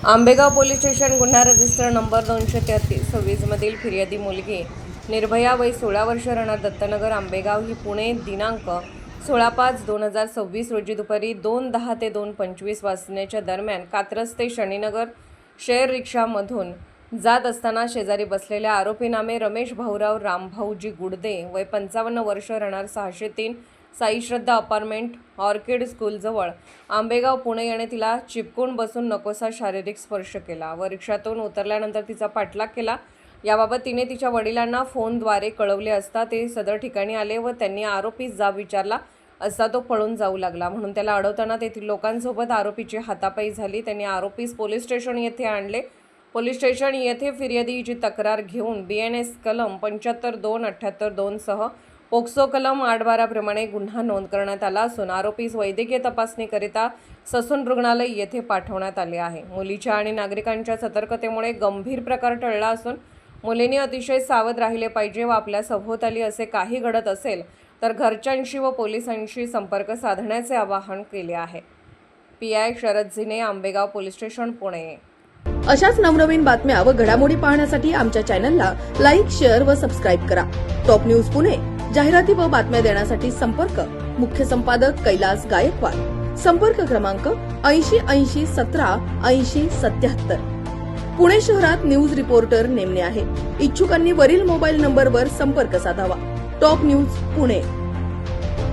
Ambegaon police station गुन्हा register number 233-26 मधील फिर्यादी मुलगी निर्भया वय 16 वर्ष राहणार दत्तनगर आंबेगाव ही पुणे दिनांक 16/5/2026 रोजी दुपारी 2:10 ते 2:25 वाजण्याच्या दरम्यान कात्रज ते शनीनगर शेअर रिक्षामधून जात असताना शेजारी बसलेल्या आरोपी नामे रमेश भाऊराव रामभाऊजी गुडदे वय 55 वर्ष राहणार 603 साई श्रद्धा अपार्टमेंट ऑर्किड स्कूलजवळ आंबेगाव पुणे याने तिला चिपकून बसून नकोसा शारीरिक स्पर्श केला व रिक्षातून उतरल्यानंतर तिचा पाठलाग केला। याबाबत तिने तिच्या वडिलांना फोनद्वारे कळवले असता ते सदर ठिकाणी आले व त्यांनी आरोपीस जाब विचारला असता तो पळून जाऊ लागला, म्हणून त्याला अडवताना तेथील लोकांसोबत आरोपीची हातापाई झाली। त्यांनी आरोपीस पोलीस स्टेशन येथे आणले। पोलीस स्टेशन येथे फिर्यादीची तक्रार घेऊन BNS कलम 75-2-78-2 सह पोक्सो कलम 8-12 प्रमाणे गुन्हा नोंद करण्यात आला असून आरोपीस वैद्यकीय तपासणीकरिता ससून रुग्णालय येथे पाठवण्यात आले आहे। मुलीच्या आणि नागरिकांच्या सतर्कतेमुळे गंभीर प्रकार टळला असून मुलींनी अतिशय सावध राहिले पाहिजे व आपल्या सभोवताली असे काही घडत असेल तर घरच्यांशी व पोलिसांशी संपर्क साधण्याचे आवाहन केले आहे। PI Sharad Zine, Ambegaon police station, Pune. अशाच नवनवीन बातम्या व घडामोडी पाहण्यासाठी आमच्या चॅनलला लाईक, शेअर व सबस्क्राईब करा। टॉप न्यूज पुणे जाहिराती व बातम्या देण्यासाठी संपर्क मुख्य संपादक कैलास गायकवाड। संपर्क क्रमांक 8080178077। पुणे शहरात न्यूज रिपोर्टर नेमणे आहे। इच्छुकांनी वरील मोबाईल नंबरवर संपर्क साधावा। Top news Pune.